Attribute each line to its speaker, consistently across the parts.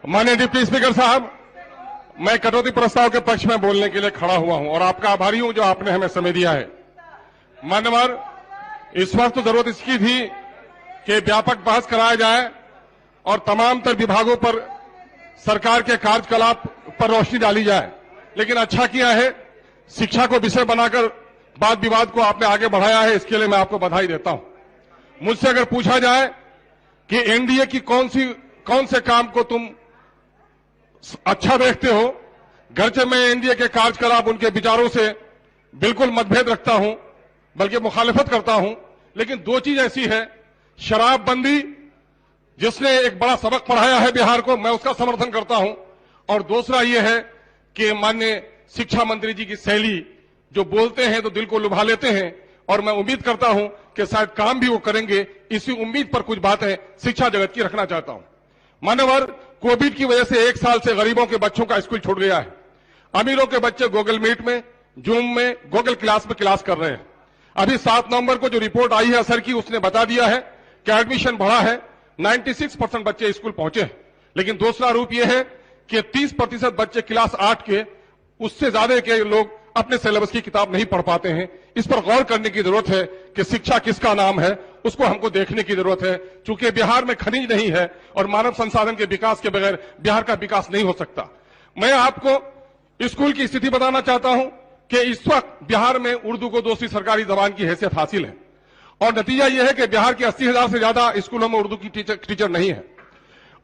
Speaker 1: माननीय deputy speaker साहब, मैं कटौती प्रस्ताव के पक्ष में बोलने के लिए खड़ा हुआ हूं और आपका आभारी हूं जो आपने हमें समय दिया है। मान्यवर, इस वक्त तो जरूरत इसकी थी कि व्यापक बहस कराया जाए और तमाम तर विभागों पर सरकार के कार्यकलाप पर रोशनी डाली जाए, लेकिन अच्छा किया है शिक्षा को विषय बनाकर वाद विवाद को आपने आगे बढ़ाया है, इसके लिए मैं आपको बधाई देता हूं। मुझसे अगर पूछा जाए कि एनडीए की कौन से काम को तुम अच्छा देखते हो, गरचे मैं एनडीए के कार्यकलाप उनके विचारों से बिल्कुल मतभेद रखता हूं, बल्कि मुखालिफत करता हूं, लेकिन दो चीज ऐसी है, शराबबंदी जिसने एक बड़ा सबक पढ़ाया है बिहार को, मैं उसका समर्थन करता हूं, और दूसरा यह है कि माननीय शिक्षा मंत्री जी की शैली, जो बोलते हैं तो दिल को लुभा लेते हैं, और मैं उम्मीद करता हूं कि शायद काम भी वो करेंगे। इसी उम्मीद पर कुछ बातें शिक्षा जगत की रखना चाहता हूं। मान्यवर, कोविड की वजह से 1 साल से गरीबों के बच्चों का स्कूल छूट गया है। अमीरों के बच्चे गूगल मीट में, जूम में, गूगल क्लास में क्लास कर रहे हैं। अभी 7 नवंबर को जो रिपोर्ट आई है असर की, उसने बता दिया है कि एडमिशन बढ़ा है, 96% बच्चे स्कूल पहुंचे हैं। लेकिन दूसरा रूप यह है कि 30% बच्चे क्लास 8 के, उससे ज्यादा के लोग अपने सिलेबस की किताब नहीं पढ़ पाते हैं। इस पर गौर करने की जरूरत है कि शिक्षा किसका नाम है, उसको हमको देखने की जरूरत है। चूंकि बिहार में खनिज नहीं है और मानव संसाधन के विकास के बगैर बिहार का विकास नहीं हो सकता। मैं आपको स्कूल की स्थिति बताना चाहता हूं कि इस वक्त बिहार में उर्दू को दूसरी सरकारी जबान की हैसियत हासिल है, और नतीजा यह है कि बिहार के 80,000 से ज्यादा स्कूलों में उर्दू की टीचर नहीं है।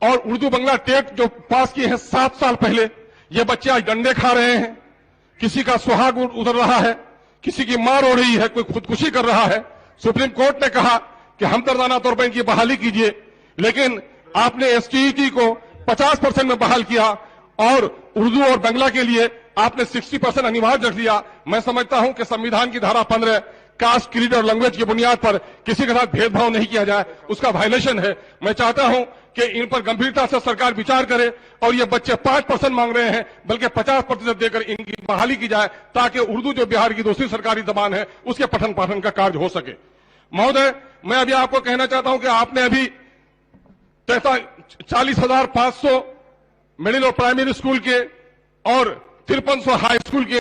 Speaker 1: और उर्दू बंगला टेट जो पास किए हैं 7 साल पहले, ये बच्चे आज डंडे खा रहे हैं, किसी का सुहाग उतर रहा है, किसी की मार हो रही है, कोई खुदकुशी कर रहा है। सुप्रीम कोर्ट ने कहा कि हमदर्दाना तौर पर इनकी बहाली कीजिए, लेकिन आपने एसटीईटी को 50% में बहाल किया और उर्दू और बंगला के लिए आपने 60% अनिवार्य रख दिया। मैं समझता हूं कि संविधान की धारा 15 कास्ट, क्रीड और लैंग्वेज की बुनियाद पर किसी के साथ भेदभाव नहीं किया जाए, उसका वायलेशन है। मैं चाहता हूं कि इन पर गंभीरता से सरकार विचार करे और ये बच्चे 5% मांग रहे हैं, बल्कि 50% देकर इनकी बहाली की जाए, ताकि उर्दू जो बिहार की दूसरी सरकारी जबान है उसके पठन पाठन का कार्य हो सके। महोदय, मैं अभी आपको कहना चाहता हूं कि आपने अभी 40,500 मिडिल और प्राइमरी स्कूल के और 5300 हाई स्कूल के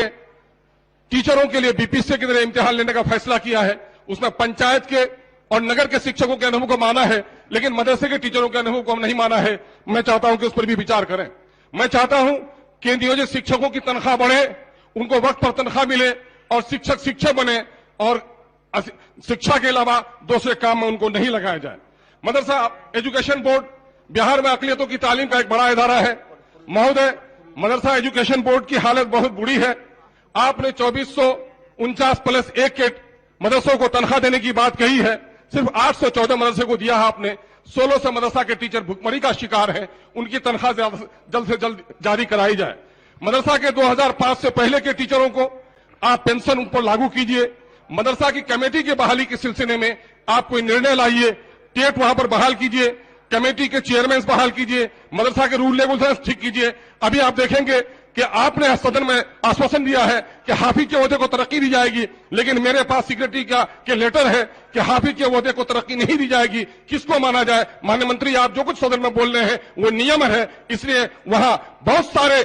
Speaker 1: टीचरों के लिए बीपीएससी की तरह इम्तिहान लेने का फैसला किया है। उसमें पंचायत के और नगर के शिक्षकों के अनुभव को माना है, लेकिन मदरसे के टीचरों के अनुभव को हम नहीं माना है। मैं चाहता हूं कि उस पर भी विचार करें। मैं चाहता हूं कि नियोजित शिक्षकों की तनख्वाह बढ़े, उनको वक्त पर तनख्वाह मिले और शिक्षक बने, और शिक्षा के अलावा दूसरे काम में उनको नहीं लगाया जाए। मदरसा एजुकेशन बोर्ड बिहार में अकलियतों की तालीम का एक बड़ा इदारा है। महोदय, मदरसा एजुकेशन बोर्ड की हालत बहुत बुरी है। आपने 2449 प्लस 1 के मदरसों को तनख्वाह देने की बात कही है, सिर्फ 814 मदरसे को दिया है आपने। 1600 मदरसा के टीचर भुखमरी का शिकार हैं, उनकी तनख्वाह जल्द से जल्द जारी कराई जाए। मदरसा के 2005 से पहले के टीचरों को आप पेंशन उन पर लागू कीजिए। मदरसा की कमेटी की बहाली के सिलसिले में आप कोई निर्णय लाइए, टेट वहां पर बहाल कीजिए, कमेटी के चेयरमैन बहाल कीजिए, मदरसा के रूल रेगुलेशंस ठीक कीजिए। अभी आप देखेंगे कि आपने सदन में आश्वासन दिया है कि हाफिज के ओहदे को तरक्की दी जाएगी, लेकिन मेरे पास सिक्योरिटी के लेटर है कि हाफिज के ओहदे को तरक्की नहीं दी जाएगी। किसको माना जाए? माननीय मंत्री, आप जो कुछ सदन में बोल रहे हैं वो नियम है, इसलिए वहां बहुत सारे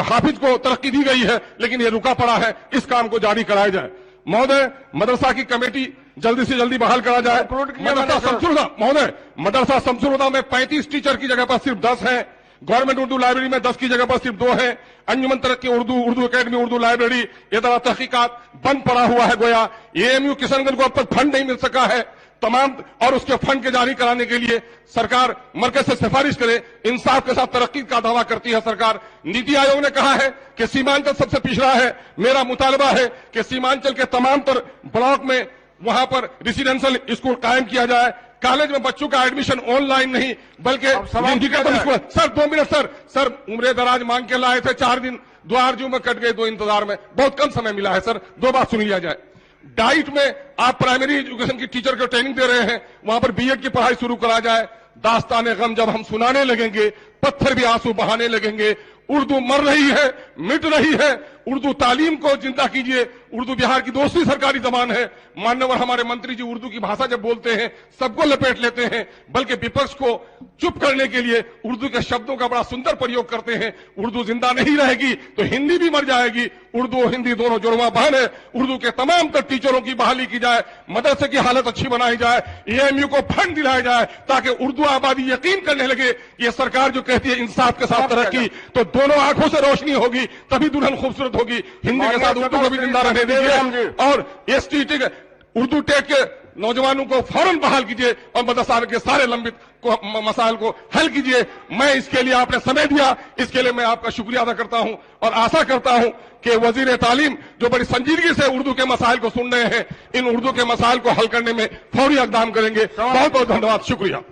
Speaker 1: हाफिज को तरक्की दी गई है, लेकिन ये रुका पड़ा है। इस मदरसा को जारी कराया जाए। महोदय, मदरसा की कमेटी जल्दी से जल्दी बहाल करा जाए। मदरसा शमसुल महोदय, मदरसा शमसुल हुदा में 35 टीचर की जगह पर सिर्फ 10 है। गवर्नमेंट उर्दू लाइब्रेरी में 10 की जगह पर सिर्फ 2 है। अंजुमन तरक्की उर्दू एकेडमी उर्दू लाइब्रेरी ये तरह तहकीकात बंद पड़ा हुआ है गोया। एएमयू किशनगंज को अब तक फंड नहीं मिल सका है तमाम, और उसके फंड के जारी कराने के लिए सरकार मरकज से सिफारिश करे। इंसाफ के साथ तरक्की का दावा करती है सरकार। नीति आयोग ने कहा है कि सीमांचल सबसे पिछड़ा है। मेरा मुतालबा है कि सीमांचल के तमाम तर ब्लॉक में वहां पर रेसिडेंशियल स्कूल कायम किया जाए। कॉलेज में बच्चों का एडमिशन ऑनलाइन नहीं बल्कि सर 2 मिनट सर उम्र दराज मांग के लाए थे, 4 दिन द्वारजू में कट गए, 2 इंतजार में बहुत कम समय मिला है। सर 2 बात सुन लिया जाए। डाइट में आप प्राइमरी एजुकेशन की टीचर को ट्रेनिंग दे रहे हैं, वहां पर बीएड की पढ़ाई शुरू करा जाए। दास्ताने गम जब हम सुनाने लगेंगे, पत्थर भी आंसू बहाने लगेंगे। उर्दू मर रही है, मिट रही है। उर्दू तालीम को जिंदा कीजिए। उर्दू बिहार की दूसरी सरकारी जबान है। मान्यवर हमारे मंत्री जी उर्दू की भाषा जब बोलते हैं सबको लपेट लेते हैं, बल्कि विपक्ष को चुप करने के लिए उर्दू के शब्दों का बड़ा सुंदर प्रयोग करते हैं। उर्दू जिंदा नहीं रहेगी तो हिंदी भी मर जाएगी। उर्दू और हिंदी दोनों जुड़वा बहन है। उर्दू के तमाम तर टीचरों की बहाली की जाए, मदरसे की हालत अच्छी बनाई जाए, एएमयू को फंड दिलाया जाए ताकि उर्दू आबादी यकीन करने लगे कि ये सरकार जो कहती है इंसाफ के साथ तरक्की, तो दोनों आंखों से रोशनी होगी, तभी दुल्हन खूबसूरत होगी। हिंदी के साथ उर्दू को भी जिंदा रहने दीजिए और एसटीटी उर्दू टेक के नौजवानों को फौरन बहाल कीजिए और मदरसा के सारे लंबित मसाइल को हल कीजिए। मैं इसके लिए आपने समय दिया, इसके लिए मैं आपका शुक्रिया अदा करता हूं और आशा करता हूं कि वजीर तालीम जो बड़ी संजीदगी से उर्दू के मसाइल को सुन रहे हैं, इन उर्दू के मसाइल को हल करने में फौरी इकदाम करेंगे। बहुत बहुत धन्यवाद, शुक्रिया।